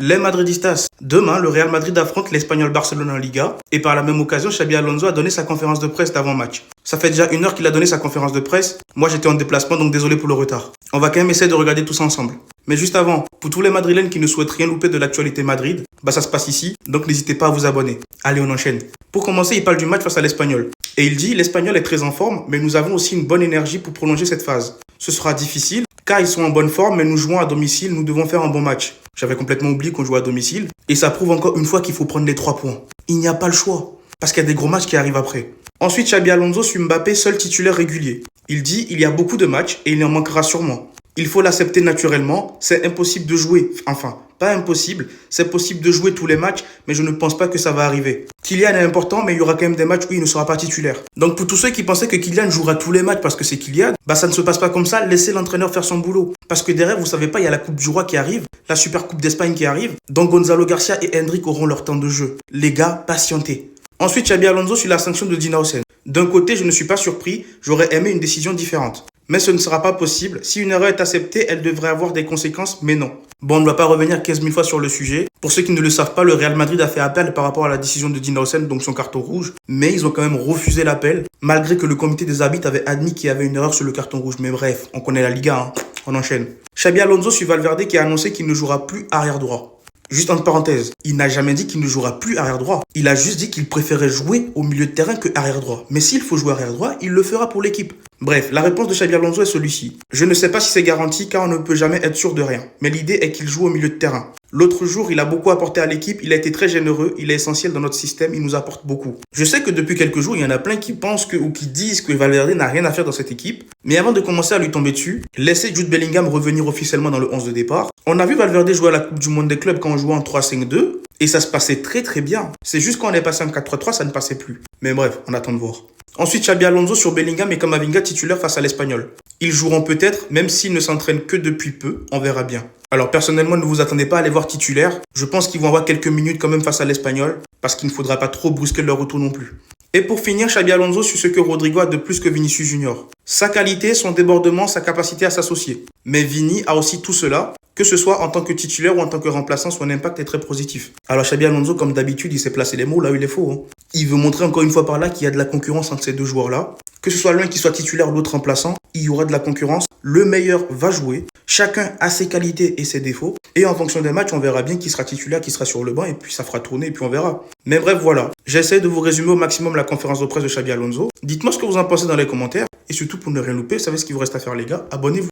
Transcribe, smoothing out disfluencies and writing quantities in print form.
Les Madridistas. Demain, le Real Madrid affronte l'Espagnol Barcelone en Liga. Et par la même occasion, Xabi Alonso a donné sa conférence de presse d'avant-match. Ça fait déjà 1 heure qu'il a donné sa conférence de presse. Moi, j'étais en déplacement, donc désolé pour le retard. On va quand même essayer de regarder tout ça ensemble. Mais juste avant, pour tous les Madrilènes qui ne souhaitent rien louper de l'actualité Madrid, ça se passe ici, donc n'hésitez pas à vous abonner. Allez, on enchaîne. Pour commencer, il parle du match face à l'Espagnol. Et il dit, l'Espagnol est très en forme, mais nous avons aussi une bonne énergie pour prolonger cette phase. Ce sera difficile, car ils sont en bonne forme, mais nous jouons à domicile, nous devons faire un bon match. J'avais complètement oublié qu'on jouait à domicile. Et ça prouve encore une fois qu'il faut prendre les 3 points. Il n'y a pas le choix, parce qu'il y a des gros matchs qui arrivent après. Ensuite, Xabi Alonso sur Mbappé, seul titulaire régulier. Il dit, il y a beaucoup de matchs et il en manquera sûrement. Il faut l'accepter naturellement, c'est impossible de jouer. Enfin, pas impossible, c'est possible de jouer tous les matchs, mais je ne pense pas que ça va arriver. Kylian est important, mais il y aura quand même des matchs où il ne sera pas titulaire. Donc pour tous ceux qui pensaient que Kylian jouera tous les matchs parce que c'est Kylian, ça ne se passe pas comme ça, laissez l'entraîneur faire son boulot. Parce que derrière, vous savez pas, il y a la Coupe du Roi qui arrive, la Super Coupe d'Espagne qui arrive, donc Gonzalo Garcia et Hendrik auront leur temps de jeu. Les gars, patientez. Ensuite, Xabi Alonso sur la sanction de Dina Hussein. D'un côté, je ne suis pas surpris, j'aurais aimé une décision différente. Mais ce ne sera pas possible. Si une erreur est acceptée, elle devrait avoir des conséquences, mais non. Bon, on ne va pas revenir 15 000 fois sur le sujet. Pour ceux qui ne le savent pas, le Real Madrid a fait appel par rapport à la décision de Dina Hussein, donc son carton rouge. Mais ils ont quand même refusé l'appel, malgré que le comité des arbitres avait admis qu'il y avait une erreur sur le carton rouge. Mais bref, on connaît la Liga, hein. On enchaîne. Xabi Alonso sur Valverde qui a annoncé qu'il ne jouera plus arrière droit. Juste entre parenthèses, il n'a jamais dit qu'il ne jouera plus arrière droit. Il a juste dit qu'il préférait jouer au milieu de terrain que arrière droit. Mais s'il faut jouer arrière droit, il le fera pour l'équipe. Bref, la réponse de Xabi Alonso est celui-ci. Je ne sais pas si c'est garanti car on ne peut jamais être sûr de rien. Mais l'idée est qu'il joue au milieu de terrain. L'autre jour, il a beaucoup apporté à l'équipe, il a été très généreux, il est essentiel dans notre système, il nous apporte beaucoup. Je sais que depuis quelques jours, il y en a plein qui pensent ou qui disent que Valverde n'a rien à faire dans cette équipe. Mais avant de commencer à lui tomber dessus, laissez Jude Bellingham revenir officiellement dans le 11 de départ. On a vu Valverde jouer à la Coupe du Monde des clubs quand on jouait en 3-5-2 et ça se passait très très bien. C'est juste quand on est passé en 4-3-3, ça ne passait plus. Mais bref, on attend de voir. Ensuite, Xabi Alonso sur Bellingham et Camavinga titulaire face à l'Espagnol. Ils joueront peut-être, même s'ils ne s'entraînent que depuis peu, on verra bien. Alors personnellement, ne vous attendez pas à les voir titulaires. Je pense qu'ils vont avoir quelques minutes quand même face à l'Espagnol, parce qu'il ne faudra pas trop brusquer leur retour non plus. Et pour finir, Xabi Alonso sur ce que Rodrigo a de plus que Vinicius Junior. Sa qualité, son débordement, sa capacité à s'associer. Mais Vini a aussi tout cela, que ce soit en tant que titulaire ou en tant que remplaçant, son impact est très positif. Alors Xabi Alonso, comme d'habitude, il s'est placé les mots là où il est faux. Hein. Il veut montrer encore une fois par là qu'il y a de la concurrence entre ces deux joueurs-là. Que ce soit l'un qui soit titulaire ou l'autre remplaçant, il y aura de la concurrence. Le meilleur va jouer. Chacun a ses qualités et ses défauts. Et en fonction des matchs, on verra bien qui sera titulaire, qui sera sur le banc, et puis ça fera tourner, et puis on verra. Mais bref, voilà. J'essaie de vous résumer au maximum la conférence de presse de Xabi Alonso. Dites-moi ce que vous en pensez dans les commentaires. Et surtout, pour ne rien louper, vous savez ce qu'il vous reste à faire, les gars. Abonnez-vous.